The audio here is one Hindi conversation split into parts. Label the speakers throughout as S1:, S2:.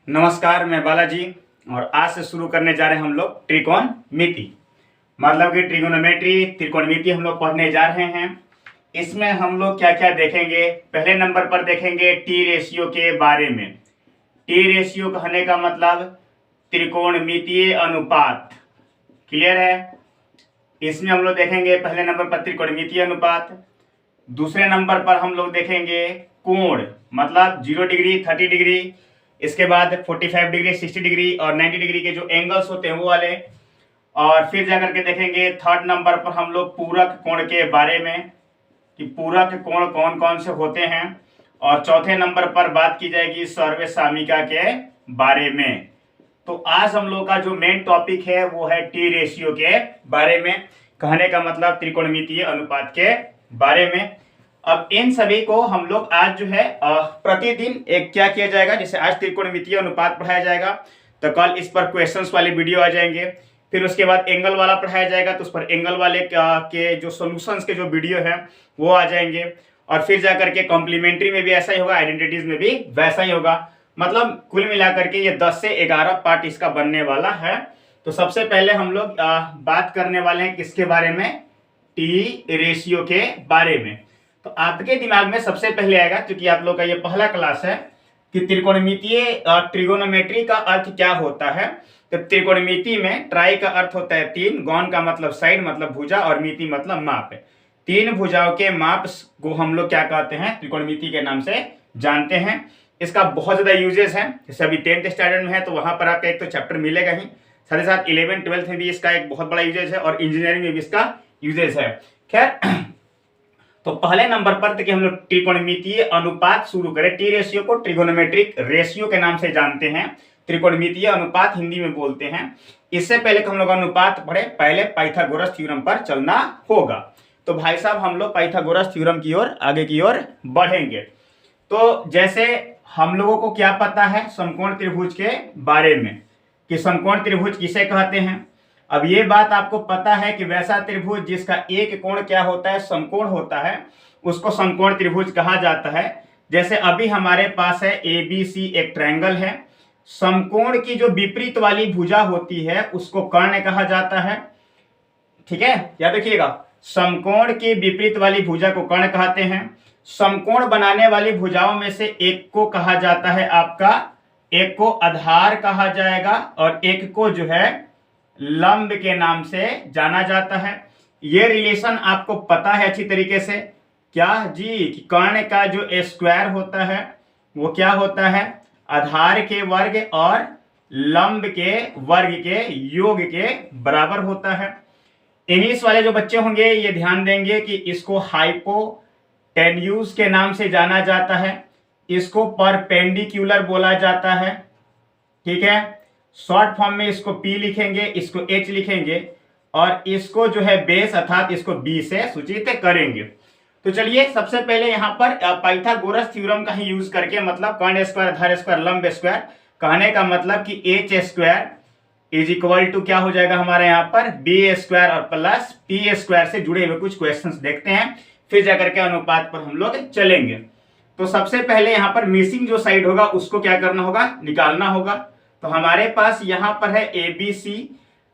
S1: नमस्कार, मैं बालाजी और आज से शुरू करने जा रहे हैं हम लोग त्रिकोणमिति। मतलब कि ट्रिगोनोमेट्री, त्रिकोणमिति हम लोग पढ़ने जा रहे हैं। इसमें हम लोग क्या क्या देखेंगे। पहले नंबर पर देखेंगे टी रेशियो के बारे में। टी रेशियो कहने का मतलब त्रिकोणमितीय अनुपात। क्लियर है। इसमें हम लोग देखेंगे पहले नंबर पर त्रिकोणमितीय अनुपात। दूसरे नंबर पर हम लोग देखेंगे कोण, मतलब 0 डिग्री, 30 डिग्री, इसके बाद 45 डिग्री, 60 डिग्री और 90 डिग्री के जो एंगल्स होते हैं वो वाले। और फिर जाकर के देखेंगे थर्ड नंबर पर हम लोग पूरक कोण के बारे में कि पूरक कोण कौन कौन से होते हैं। और चौथे नंबर पर बात की जाएगी सर्वसामिका के बारे में। तो आज हम लोग का जो मेन टॉपिक है वो है टी रेशियो के बारे में, कहने का मतलब त्रिकोणमितीय अनुपात के बारे में। अब इन सभी को हम लोग आज जो है प्रतिदिन एक क्या किया जाएगा, जैसे आज त्रिकोणमितीय अनुपात पढ़ाया जाएगा तो कल इस पर क्वेश्चंस वाले वीडियो आ जाएंगे। फिर उसके बाद एंगल वाला पढ़ाया जाएगा तो उस पर एंगल वाले के जो सॉल्यूशंस के जो वीडियो हैं वो आ जाएंगे। और फिर जाकर के कॉम्प्लीमेंट्री में भी ऐसा ही होगा, आइडेंटिटीज में भी वैसा ही होगा। मतलब कुल मिलाकर के ये 10 से 11 पार्ट इसका बनने वाला है। तो सबसे पहले हम लोग बात करने वाले हैं किसके बारे में, टी रेशियो के बारे में। तो आपके दिमाग में सबसे पहले आएगा, क्योंकि आप लोग का ये पहला क्लास है, कि त्रिकोणमितीय ट्रिगोनोमेट्री का अर्थ क्या होता है। तो त्रिकोणमिति में ट्राई का अर्थ होता है 3, गौन का मतलब साइड मतलब भुजा और मिति मतलब माप है। 3 भुजाओं के माप को हम लोग क्या कहते हैं, त्रिकोणमिति के नाम से जानते हैं। इसका बहुत ज्यादा यूजेस है। जैसे अभी 10th स्टैंडर्ड में है तो वहां पर आपका एक तो चैप्टर मिलेगा ही, साथ ही साथ 11th 12th में भी इसका एक बहुत बड़ा यूजेस है और इंजीनियरिंग में भी इसका यूजेस है। खैर, तो पहले नंबर पर देखिए हम लोग त्रिकोणमितीय अनुपात शुरू करें। टी रेशियो को ट्रिगोनोमेट्रिक रेशियो के नाम से जानते हैं, त्रिकोणमितीय अनुपात हिंदी में बोलते हैं। इससे पहले कि हम लोग अनुपात पढ़े, पहले पाइथागोरस थ्योरम पर चलना होगा। तो भाई साहब हम लोग पाइथागोरस थ्योरम की ओर आगे की ओर बढ़ेंगे। तो जैसे हम लोगों को क्या पता है समकोण त्रिभुज के बारे में, कि समकोण त्रिभुज किसे कहते हैं। अब ये बात आपको पता है कि वैसा त्रिभुज जिसका एक कोण क्या होता है, समकोण होता है, उसको समकोण त्रिभुज कहा जाता है। जैसे अभी हमारे पास है ABC एक ट्रायंगल है, समकोण की जो विपरीत वाली भुजा होती है उसको कर्ण कहा जाता है। ठीक है, याद रखिएगा, समकोण की विपरीत वाली भुजा को कर्ण कहते हैं। समकोण बनाने वाली भुजाओं में से एक को कहा जाता है आपका, एक को आधार कहा जाएगा और एक को जो है लंब के नाम से जाना जाता है। ये रिलेशन आपको पता है अच्छी तरीके से, क्या जी, कि कर्ण का जो स्क्वायर होता है वो क्या होता है, आधार के वर्ग और लंब के वर्ग के योग के बराबर होता है। इंग्लिश वाले जो बच्चे होंगे ये ध्यान देंगे कि इसको हाइपोटेन्यूज के नाम से जाना जाता है, इसको परपेंडिकुलर बोला जाता है। ठीक है, शॉर्ट फॉर्म में इसको P लिखेंगे, इसको H लिखेंगे और इसको जो है बेस अर्थात इसको B से सूचित करेंगे। तो चलिए सबसे पहले यहाँ पर पाइथागोरस थ्योरम का ही यूज करके, मतलब कर्ण स्क्वायर आधार स्क्वायर लंब स्क्वायर, कहने का मतलब कि H square is equal to क्या हो जाएगा हमारे यहाँ पर B स्क्वायर और प्लस P स्क्वायर से जुड़े हुए कुछ क्वेश्चंस देखते हैं, फिर जाकर के अनुपात पर हम लोग चलेंगे। तो सबसे पहले यहाँ पर मिसिंग जो साइड होगा उसको क्या करना होगा, निकालना होगा। तो हमारे पास यहाँ पर है ABC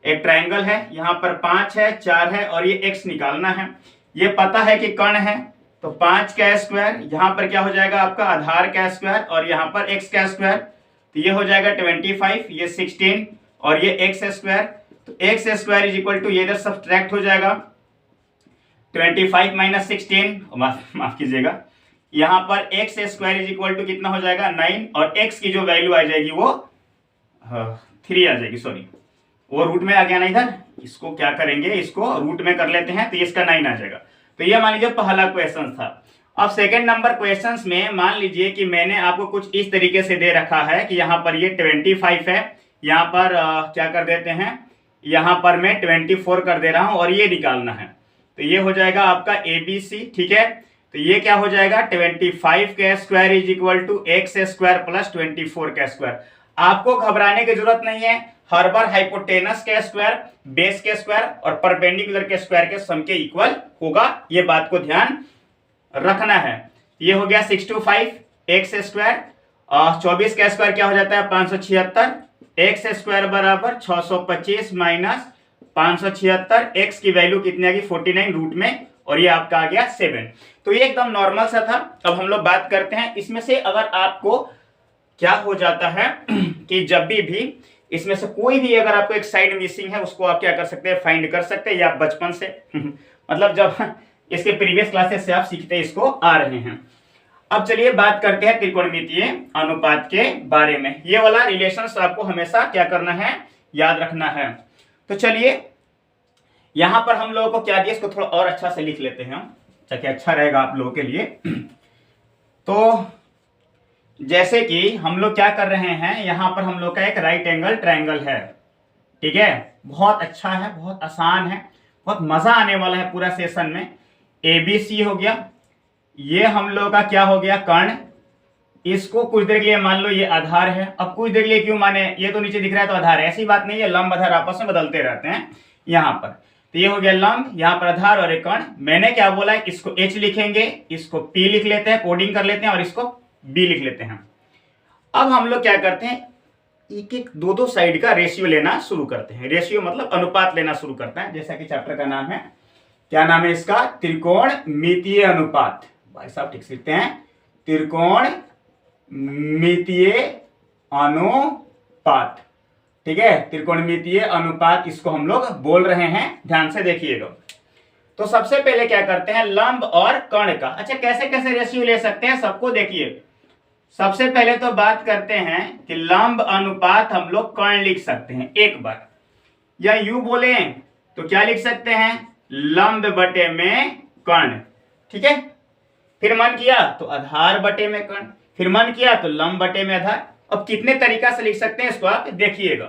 S1: एक ट्रायंगल है, यहाँ पर 5 है, 4 है और ये x निकालना है। ये पता है कि कर्ण है, तो 5 का स्क्वायर, यहाँ पर क्या हो जाएगा आपका आधार का स्क्वायर और यहाँ पर x का स्क्वायर, तो ये हो जाएगा 25, ये 16 और ये x स्क्वायर। तो x square is equal to, ये इधर सब्ट्रैक्ट हो जाएगा 25 माइनस 16, माफ कीजिएगा, यहाँ पर x square is equal to कितना हो जाएगा 9 और x की जो वैल्यू आ जाएगी वो 3 आ जाएगी, सॉरी वो रूट में आ गया ना इधर, इसको क्या करेंगे, इसको रूट में कर लेते हैं तो इसका 9 आ जाएगा। तो ये मान लीजिए पहला क्वेश्चन था। अब सेकंड नंबर क्वेश्चंस में मान लीजिए कि मैंने आपको कुछ इस तरीके से दे रखा है कि यहाँ पर ये 25 है, यहाँ पर क्या कर देते हैं, यहाँ पर मैं 24 कर दे रहा हूँ और ये निकालना है। तो ये हो जाएगा आपका ABC। ठीक है, तो ये क्या हो जाएगा 25 का square is equal to x square plus 24 का स्क्वायर। आपको घबराने की जरूरत नहीं है, हर बार हाइपोटेनस के स्क्वायर, बेस के स्क्वायर और परपेंडिकुलर के स्क्वायर के सम के इक्वल होगा, ये बात को ध्यान रखना है। ये हो गया 625 x स्क्वायर 24 का स्क्वायर क्या हो जाता है 576, एक्स स्क्वायर बराबर 625 माइनस 576, एक्स की वैल्यू कितनी आ गई 49 रूट में, और ये आपका आ गया 7। तो ये एकदम नॉर्मल सा था। अब हम लोग बात करते हैं इसमें से अगर आपको क्या हो जाता है कि जब भी इसमें से कोई भी अगर आपको एक साइड मिसिंग है उसको आप क्या कर सकते हैं फाइंड कर सकते हैं, या आप बचपन से मतलब जब इसके प्रीवियस क्लासेस से आप सीखते इसको आ रहे हैं। अब चलिए बात करते हैं त्रिकोणमितीय अनुपात के बारे में। ये वाला रिलेशंस आपको हमेशा क्या करना है, याद रखना है। तो चलिए यहां पर हम लोगों को क्या दिया, इसको थोड़ा और अच्छा से लिख लेते हैं ताकि अच्छा रहेगा आप लोगों के लिए। तो जैसे कि हम लोग क्या कर रहे हैं, यहां पर हम लोग का एक राइट एंगल ट्रायंगल है, ठीक है, बहुत अच्छा है, बहुत आसान है, बहुत मजा आने वाला है पूरा सेशन में। ABC हो गया, ये हम लोग का क्या हो गया कर्ण, इसको कुछ देर के लिए मान लो ये आधार है। अब कुछ देर के लिए क्यों माने, ये तो नीचे दिख रहा है तो आधार है, ऐसी बात नहीं है, लंब आधार आपस में बदलते रहते हैं यहां पर। तो ये हो गया लंब, यहां पर आधार और एक कर्ण। मैंने क्या बोला है, इसको H लिखेंगे, इसको P लिख लेते हैं, कोडिंग कर लेते हैं, और इसको B लिख लेते हैं। अब हम लोग क्या करते हैं, एक एक दो दो साइड का रेशियो लेना शुरू करते हैं। रेशियो मतलब अनुपात लेना शुरू करते हैं, जैसा कि चैप्टर का नाम है, क्या नाम है इसका, त्रिकोणमितीय अनुपात। भाई साहब ठीक से लिखते हैं, त्रिकोणमितीय अनुपात, ठीक है, त्रिकोणमितीय अनुपात इसको हम लोग बोल रहे हैं, ध्यान से देखिएगा। तो सबसे पहले क्या करते हैं, लंब और कर्ण का। अच्छा कैसे कैसे रेशियो ले सकते हैं सबको देखिए। सबसे पहले तो बात करते हैं कि लंब अनुपात हम लोग कर्ण लिख सकते हैं एक बार, या यूं बोले तो क्या लिख सकते हैं, लंब बटे में कर्ण, ठीक है। फिर मन किया तो आधार बटे में कर्ण, फिर मन किया तो लंब बटे में आधार। अब कितने तरीका से लिख सकते हैं इसको आप देखिएगा।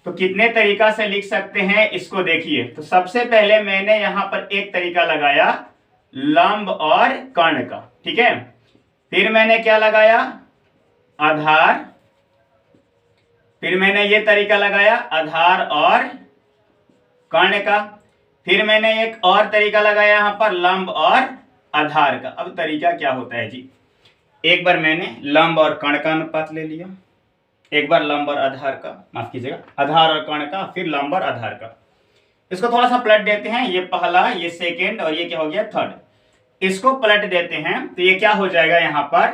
S1: तो कितने तरीका से लिख सकते हैं इसको देखिए। तो सबसे पहले मैंने यहां पर एक तरीका लगाया लंब और कर्ण का, ठीक है। फिर मैंने क्या लगाया, आधार, फिर मैंने ये तरीका लगाया आधार और कर्ण का, फिर मैंने एक और तरीका लगाया यहां पर लंब और आधार का। अब तरीका क्या होता है जी, एक बार मैंने लंब और कर्ण का अनुपात ले लिया, एक बार लंब और आधार का, माफ कीजिएगा, आधार और कर्ण का, फिर लंब और आधार का। इसको थोड़ा सा पलट देते हैं, ये पहला, ये सेकेंड, और ये क्या हो गया थर्ड। इसको पलट देते हैं तो ये क्या हो जाएगा, यहां पर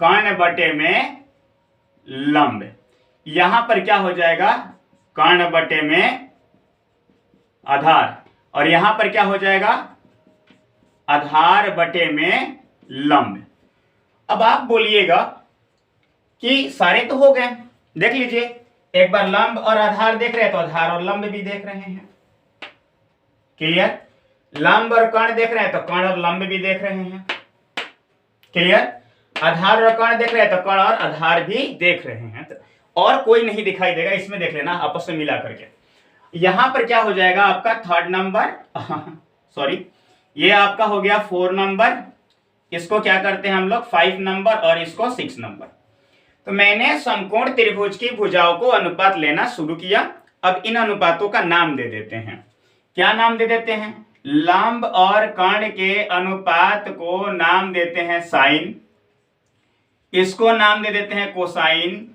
S1: कर्ण बटे में लंब, यहां पर क्या हो जाएगा कर्ण बटे में आधार, और यहां पर क्या हो जाएगा आधार बटे में लंब। अब आप बोलिएगा कि सारे तो हो गए, देख लीजिए, एक बार लंब और आधार देख रहे हैं तो आधार और लंब भी देख रहे हैं, क्लियर। लंब और कर्ण देख रहे हैं तो कर्ण और लंब भी देख रहे हैं, क्लियर। आधार और कर्ण देख रहे हैं तो कर्ण और आधार भी देख रहे हैं, तो और कोई नहीं दिखाई देगा इसमें, देख लेना आपस में मिला करके। यहां पर क्या हो जाएगा आपका थर्ड नंबर सॉरी, ये आपका हो गया 4 नंबर, इसको क्या करते हैं हम लोग 5 नंबर, और इसको 6 नंबर। तो मैंने समकोण त्रिभुज की भुजाओं को अनुपात लेना शुरू किया। अब इन अनुपातों का नाम दे देते हैं, क्या नाम दे देते हैं, लंब और कर्ण के अनुपात को नाम देते हैं साइन, इसको नाम दे देते हैं कोसाइन,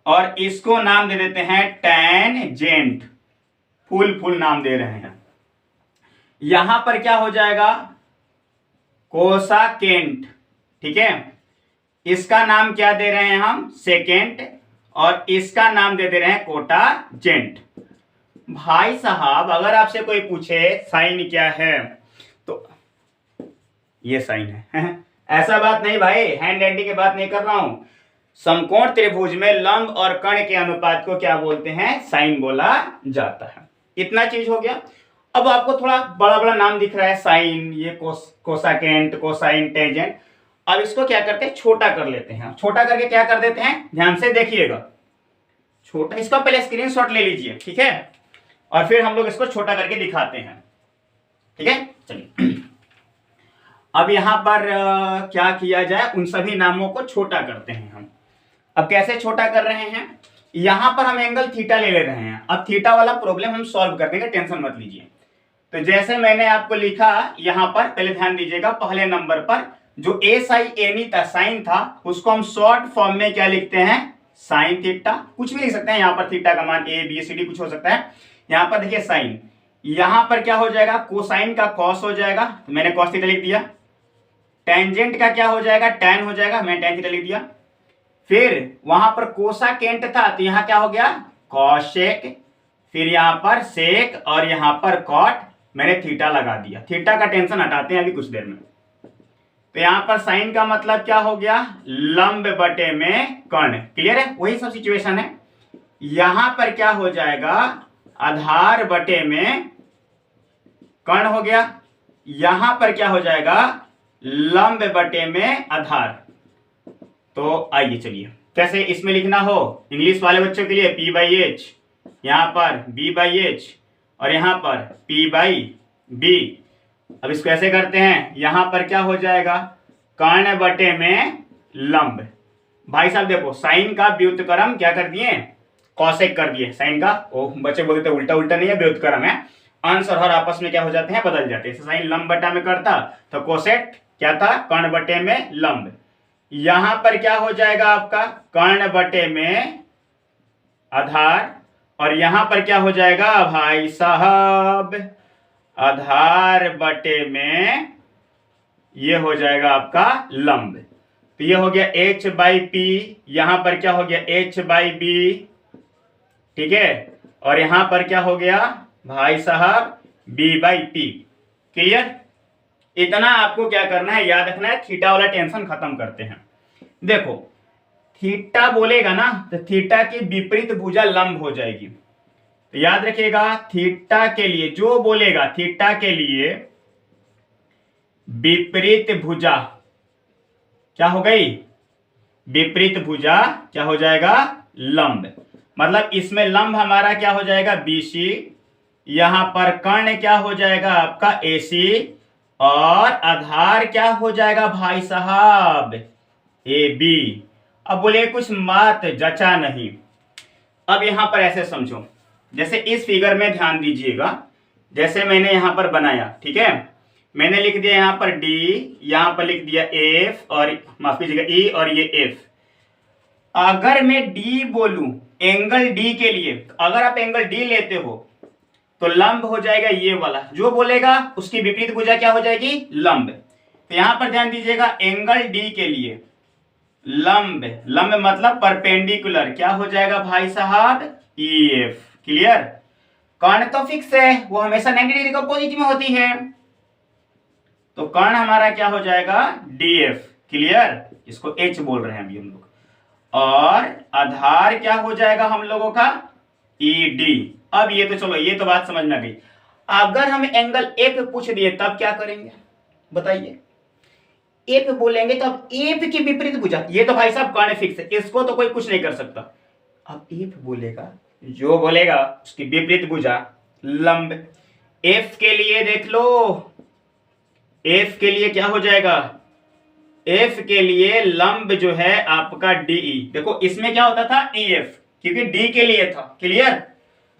S1: और इसको नाम दे देते हैं टैनजेंट, फुल नाम दे रहे हैं। यहां पर क्या हो जाएगा कोसाकेंट, ठीक है, इसका नाम क्या दे रहे हैं हम सेकेंट, और इसका नाम दे रहे हैं कोटाजेंट। भाई साहब अगर आपसे कोई पूछे साइन क्या है तो ये साइन है ऐसा बात नहीं भाई, हैंड हैंडी की बात नहीं कर रहा हूं। समकोण त्रिभुज में लंब और कर्ण के अनुपात को क्या बोलते हैं, साइन बोला जाता है। इतना चीज हो गया। अब आपको थोड़ा बड़ा बड़ा नाम दिख रहा है, साइन, ये कोसाकेंट, कोसाइन, टेंजेंट। अब इसको क्या करते हैं, छोटा कर लेते हैं। छोटा करके क्या कर देते हैं, ध्यान से देखिएगा, छोटा, इसका पहले स्क्रीनशॉट ले लीजिए, ठीक है, और फिर हम लोग इसको छोटा करके दिखाते हैं, ठीक है। चलिए अब यहां पर क्या किया जाए, उन सभी नामों को छोटा करते हैं हम। अब कैसे छोटा कर रहे हैं, यहां पर हम एंगल थीटा ले रहे हैं। अब थीटा वाला प्रॉब्लम हम सॉल्व कर देंगे, टेंशन मत लीजिए। तो जैसे मैंने आपको लिखा यहां पर, पहले ध्यान दीजिएगा, पहले नंबर पर जो एस आई एन ई था साइन था उसको हम शॉर्ट फॉर्म में क्या लिखते हैं, साइन थीटा। कुछ भी लिख सकते हैं, यहाँ पर थीटा का मान ए बी सी डी कुछ हो सकता है। यहाँ पर देखिए साइन, यहाँ पर क्या हो जाएगा, कोसाइन का कॉस हो जाएगा, तो मैंने कॉस थीटा लिख दिया। टेंजेंट का क्या हो जाएगा, टैन हो जाएगा, मैंने टैन थीटा लिख दिया। फिर वहां पर कोसाकेंट था तो यहाँ क्या हो गया, कॉसेक। फिर यहाँ पर सेक और यहाँ पर कॉट, मैंने थीटा लगा दिया। थीटा का टेंशन हटाते हैं अभी कुछ देर में। तो यहाँ पर साइन का मतलब क्या हो गया, लंब बटे में कर्ण। क्लियर है, वही सब सिचुएशन है। यहां पर क्या हो जाएगा, आधार बटे में कर्ण हो गया। यहां पर क्या हो जाएगा, लंब बटे में आधार। तो आइए चलिए कैसे इसमें लिखना हो, इंग्लिश वाले बच्चों के लिए P बाई एच, यहां पर B बाई एच और यहां पर P बाई बी। अब इसको ऐसे करते हैं, यहां पर क्या हो जाएगा, कर्ण बटे में लंब। भाई साहब देखो साइन का व्युत्क्रम क्या कर दिए, कॉसेक कर दिए साइन का। ओ बच्चे बोलते थे उल्टा उल्टा नहीं है, व्युत्क्रम है। अंश और हर आपस में क्या हो जाते हैं, बदल जाते हैं। साइन लंब बटा में करता तो कोसेक क्या था, कर्ण बटे में लंब। यहां पर क्या हो जाएगा आपका, कर्ण बटे में आधार, और यहां पर क्या हो जाएगा भाई साहब, आधार बटे में ये हो जाएगा आपका लंब। तो ये हो गया h बाई पी, यहां पर क्या हो गया h बाई बी, ठीक है। और यहां पर क्या हो गया भाई साहब b बाई पी। क्लियर, इतना आपको क्या करना है, याद रखना है। थीटा वाला टेंशन खत्म करते हैं। देखो थीटा बोलेगा ना तो थीटा की विपरीत भुजा लंब हो जाएगी। तो याद रखिएगा थीटा के लिए जो बोलेगा, थीटा के लिए विपरीत भुजा क्या हो गई, विपरीत भुजा क्या हो जाएगा, लंब। मतलब इसमें लंब हमारा क्या हो जाएगा, BC। यहां पर कर्ण क्या हो जाएगा आपका AC, और आधार क्या हो जाएगा भाई साहब AB। अब बोले कुछ मात जचा नहीं। अब यहां पर ऐसे समझो, जैसे इस फिगर में ध्यान दीजिएगा, जैसे मैंने यहां पर बनाया, ठीक है। मैंने लिख दिया यहां पर D, यहां पर लिख दिया F, और माफ कीजिएगा E, और ये F। अगर मैं D बोलूं एंगल D के लिए, अगर आप एंगल D लेते हो तो लंब हो जाएगा ये वाला, जो बोलेगा उसकी विपरीत भुजा क्या हो जाएगी, लंब। तो यहां पर ध्यान दीजिएगा एंगल D के लिए लंब, लंब मतलब परपेंडिकुलर क्या हो जाएगा भाई साहब, EF। क्लियर, कर्ण तो फिक्स है, वो हमेशा नेगेटिव का पॉजिटिव में होती है। तो कर्ण हमारा क्या हो जाएगा, DF। क्लियर, इसको H बोल रहे हैं अभी हम लोग। और आधार क्या हो जाएगा हम लोगों का, ED। अब ये तो चलो ये तो बात समझ में आ गई। अगर हम एंगल F पूछ दिए तब क्या करेंगे बताइए, F बोलेंगे तो अब F की विपरीत भुजा, ये तो भाई साहब कर्ण फिक्स है, इसको तो कोई कुछ नहीं कर सकता। अब F बोलेगा, जो बोलेगा उसकी विपरीत भुजा लंब। F के लिए देख लो, F के लिए क्या हो जाएगा, F के लिए लंब जो है आपका DE। देखो इसमें क्या होता था EF, क्योंकि D के लिए था। क्लियर,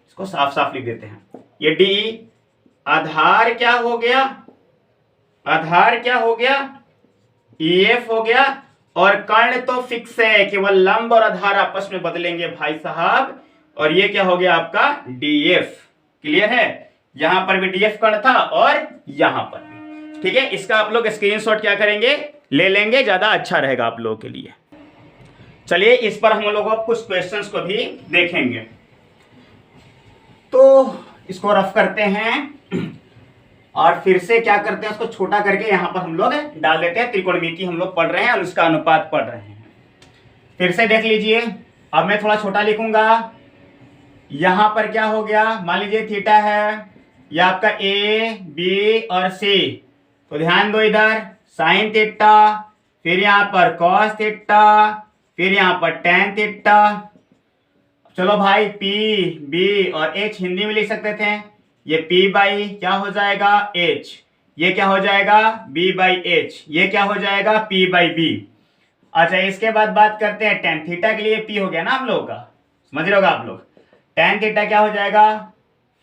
S1: इसको साफ साफ लिख देते हैं, ये DE। आधार क्या हो गया, आधार क्या हो गया, EF हो गया। और कर्ण तो फिक्स है, केवल लंब और आधार आपस में बदलेंगे भाई साहब, और ये क्या हो गया आपका DF। क्लियर है, यहां पर भी DF कर्ण था और यहां पर भी। ठीक है, इसका आप लोग स्क्रीनशॉट क्या करेंगे, ले लेंगे, ज्यादा अच्छा रहेगा आप लोगों के लिए। चलिए इस पर हम लोग कुछ क्वेश्चंस को भी देखेंगे। तो इसको रफ करते हैं और फिर से क्या करते हैं, उसको छोटा करके यहां पर हम लोग डाल देते हैं। त्रिकोणमिति हम लोग पढ़ रहे हैं और उसका अनुपात पढ़ रहे हैं। फिर से देख लीजिए, अब मैं थोड़ा छोटा लिखूंगा। यहां पर क्या हो गया, मान लीजिए थीटा है, यह आपका A, B और C। तो ध्यान दो इधर, साइन थीटा, फिर यहां पर कॉस थीटा, फिर यहां पर टेन थीटा। चलो भाई P, B और H हिंदी में लिख सकते थे। ये P बाई क्या हो जाएगा H, ये क्या हो जाएगा B बाई H, ये क्या हो जाएगा P बाई B। अच्छा इसके बाद बात करते हैं टेन थीटा के लिए P हो गया ना हम लोगों का, समझ रहे होगा आप लोग। टेन थीटा क्या हो जाएगा,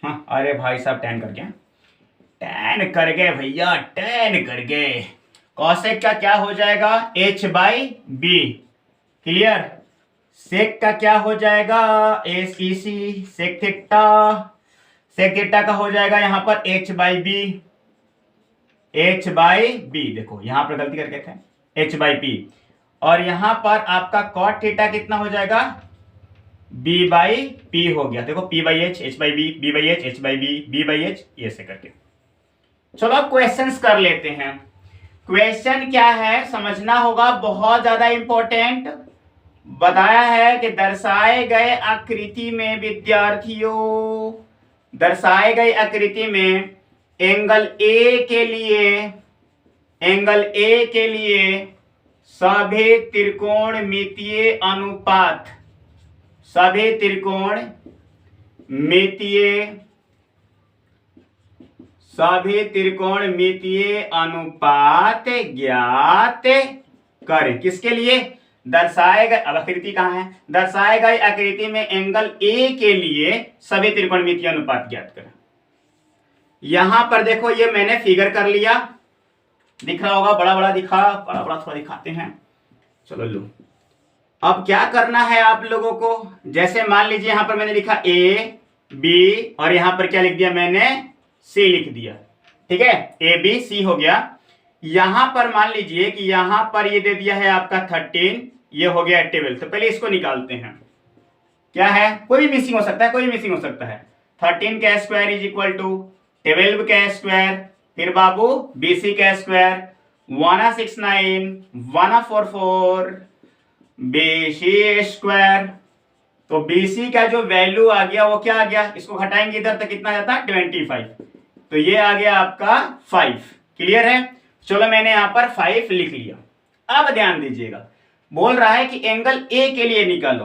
S1: हाँ अरे भाई साहब टेन कर गए, टेन कर गए भैया, टेन कर गए। कॉसेक का क्या हो जाएगा h बाई बी, क्लियर। सेक का क्या हो जाएगा एस ई सी, सेक थीटा का हो जाएगा यहां पर h बाई बी, देखो यहां पर गलती करके थे h बाई पी, और यहां पर आपका कॉट थीटा कितना हो जाएगा b बाई पी हो गया, देखो p by H, h by B, b by H, h by B, b by H, ये से करके। चलो अब क्वेश्चंस कर लेते हैं। क्वेश्चन क्या है समझना होगा, बहुत ज्यादा इंपॉर्टेंट। बताया है कि दर्शाए गए आकृति में विद्यार्थियों, दर्शाए गए आकृति में एंगल ए के लिए सभी त्रिकोणमितीय अनुपात, सभी त्रिकोणमितीय अनुपात ज्ञात करें। किसके लिए? दर्शाए गए, अब आकृति कहां है, दर्शाए गए आकृति में एंगल ए के लिए सभी त्रिकोणमितीय अनुपात ज्ञात करें। यहां पर देखो ये मैंने फिगर कर लिया, दिख रहा होगा, बड़ा बड़ा थोड़ा दिखाते हैं। चलो लो, अब क्या करना है आप लोगों को, जैसे मान लीजिए यहां पर मैंने लिखा ए बी और यहां पर क्या लिख दिया मैंने सी लिख दिया, ठीक है, ए बी सी हो गया। यहां पर मान लीजिए कि यहां पर ये दे दिया है आपका 13, ये हो गया 12, तो पहले इसको निकालते हैं। क्या है, कोई भी मिसिंग हो सकता है, 13 का स्क्वायर इज इक्वल टू 12 का स्क्वायर, फिर बाबू BC का स्क्वायर 169 144 BC स्क्वायर। तो BC का जो वैल्यू आ गया वो क्या आ गया, इसको घटाएंगे इधर तक कितना जाता है 25, तो ये आ गया आपका 5। क्लियर है? चलो मैंने यहां पर 5 लिख लिया। अब ध्यान दीजिएगा, बोल रहा है कि एंगल ए के लिए निकालो,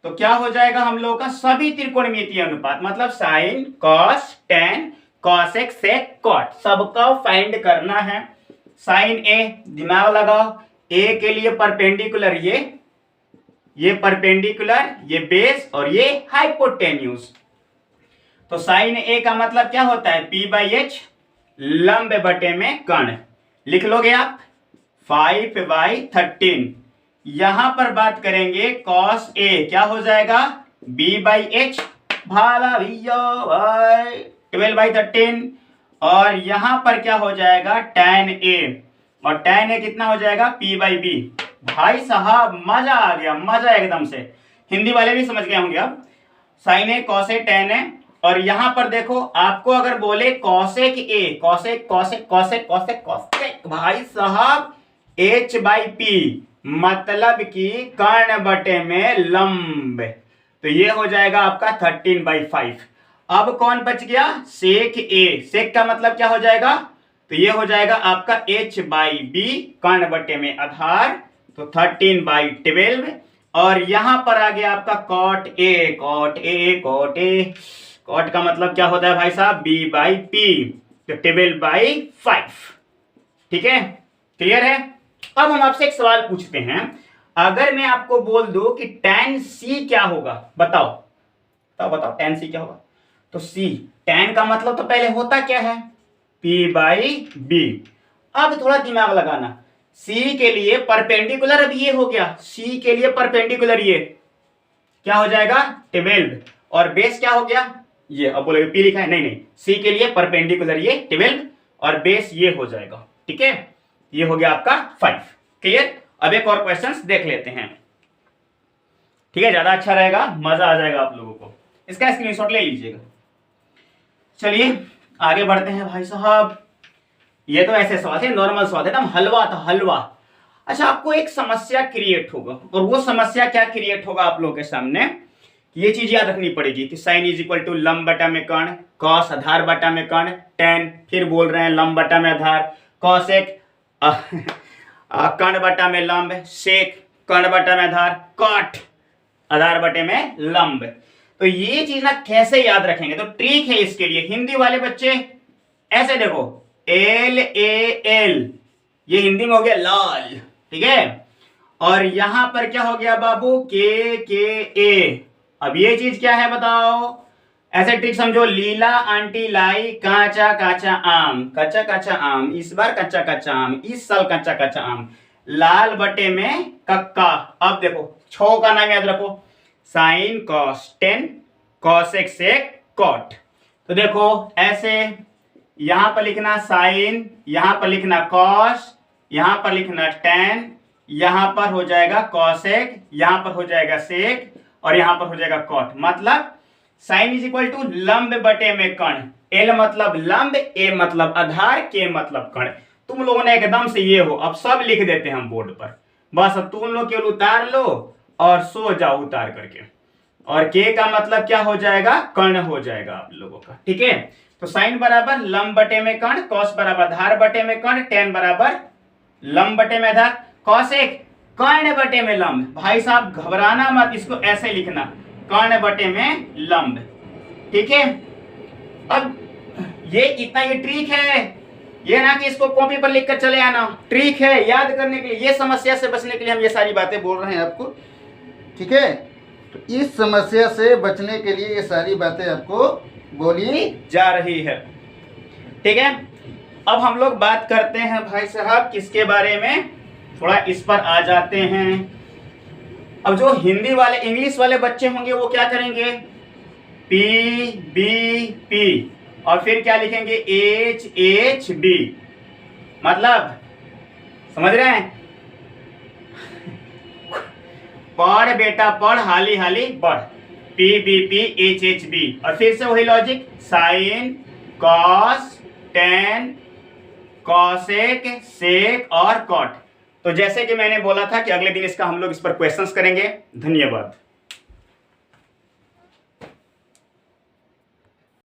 S1: तो क्या हो जाएगा हम लोगों का सभी त्रिकोणमितीय अनुपात, मतलब sine cos tan cosec sec cot, सबका फाइंड करना है। साइन ए, दिमाग लगाओ, ए के लिए परपेंडिकुलर ये परपेंडिकुलर, ये बेस और ये हाइपोटेन्यूज। तो साइन ए का मतलब क्या होता है P बाई एच, लंब बटे में कर्ण। लिख लोगे आप 5/13। यहां पर बात करेंगे कॉस ए, क्या हो जाएगा B बाई एच, भाला भैया भाई 12/13, और यहां पर क्या हो जाएगा tan ए, और tan ए कितना हो जाएगा P बाई बी। भाई साहब मजा आ गया, मजा एकदम से, हिंदी वाले भी समझ गए होंगे अब। Sign A cos A tan ए, और यहां पर देखो आपको अगर बोले कॉसेक ए, cosec cosec cosec cosec cosec, भाई साहब h बाई पी, मतलब कि कर्ण बटे में लंब, तो ये हो जाएगा आपका 13/5। अब कौन बच गया, सेक ए, सेक का मतलब क्या हो जाएगा, तो ये हो जाएगा आपका h बाई बी, कर्ण बटे में आधार, तो 13/12, और यहां पर आ गया आपका कॉट ए, कॉट का मतलब क्या होता है भाई साहब b बाई पी, तो 12/5। ठीक है, क्लियर है? अब हम आपसे एक सवाल पूछते हैं, अगर मैं आपको बोल दूं कि tan c क्या होगा, बताओ tan c क्या होगा। तो c, tan का मतलब तो पहले होता क्या है p बाई बी। अब थोड़ा दिमाग लगाना, c के लिए परपेंडिकुलर, अब ये हो गया c के लिए परपेंडिकुलर, ये क्या हो जाएगा 12, और बेस क्या हो गया ये, अब बोले p लिखा है, नहीं c के लिए परपेंडिकुलर ये 12 और बेस ये हो जाएगा। ठीक है, ये हो गया आपका 5। क्लियर? अब एक और क्वेश्चंस देख लेते हैं, ठीक है, ज्यादा अच्छा रहेगा, मजा आ जाएगा आप लोगों को। इसका स्क्रीनशॉट ले लीजिएगा। चलिए आगे बढ़ते हैं भाई साहब। ये तो ऐसे सवाल थे, नॉर्मल सवाल थे, एकदम हलवा था, हलवा। अच्छा, आपको एक समस्या क्रिएट होगा, और वो समस्या क्या क्रिएट होगा आप लोगों के सामने, ये चीज याद रखनी पड़ेगी कि साइन इज इक्वल टू लंब बटा में कर्ण, कॉस आधार बटा में कर्ण, टेन फिर बोल रहे हैं लंब बटा में आधार, कॉसेक कर्ण बटा में लंब, सेक कर्ण बटा में आधार, कॉट आधार बटे में लंब। तो ये चीज ना कैसे याद रखेंगे, तो ट्रिक है इसके लिए। हिंदी वाले बच्चे ऐसे देखो, एल ए एल, ये हिंदी में हो गया लाल, ठीक है, और यहां पर क्या हो गया बाबू के ए। अब ये चीज क्या है बताओ, ऐसे ट्रिक समझो, लीला आंटी लाई काचा काचा आम, कच्चा कच्चा आम, इस बार कच्चा कच्चा आम, इस साल कच्चा कच्चा आम, लाल बटे में कक्का। अब देखो छो का नाम याद रखो, sine cos tan cosec sec cot. तो देखो ऐसे यहां पर लिखना साइन, यहां पर लिखना कॉस, यहां पर लिखना टेन, यहां पर हो जाएगा कॉसेक, यहां पर हो जाएगा सेक और यहां पर हो जाएगा कॉट। मतलब साइन इज इक्वल टू लंब बटे में कर्ण, एल मतलब लंब, ए मतलब आधार, के मतलब कर्ण। तुम लोगों ने एकदम से ये हो, अब सब लिख देते हैं हम बोर्ड पर, बस अब तुम लोग केवल उतार लो और सो जाओ उतार करके। और के का मतलब क्या हो जाएगा, कर्ण हो जाएगा आप लोगों का, ठीक है। तो साइन बराबर लंब बटे में कर्ण, कॉस बराबर आधार बटे में कर्ण, टेन बराबर लंब बटे में आधार, कॉसेक कर्ण बटे में लंब। भाई साहब घबराना मत, इसको ऐसे लिखना कर्ण बटे में लंब, ठीक है। अब ये इतना ये ट्रिक है, ये ना कि इसको कॉपी पर लिखकर चले आना, ट्रिक है याद करने के लिए, ये समस्या से बचने के लिए हम ये सारी बातें बोल रहे हैं आपको, ठीक है। तो इस समस्या से बचने के लिए ये सारी बातें आपको बोली जा रही है, ठीक है। अब हम लोग बात करते हैं भाई साहब किसके बारे में, थोड़ा इस पर आ जाते हैं। अब जो हिंदी वाले इंग्लिश वाले बच्चे होंगे वो क्या करेंगे, पी बी पी और फिर क्या लिखेंगे एच एच बी, मतलब समझ रहे हैं, पढ़ बेटा पढ़, हाली हाली बढ़, P B P H H B. और फिर से वही logic, sine cos tan cosec sec और कॉट। तो जैसे कि मैंने बोला था कि अगले दिन इसका हम लोग इस पर क्वेश्चंस करेंगे। धन्यवाद।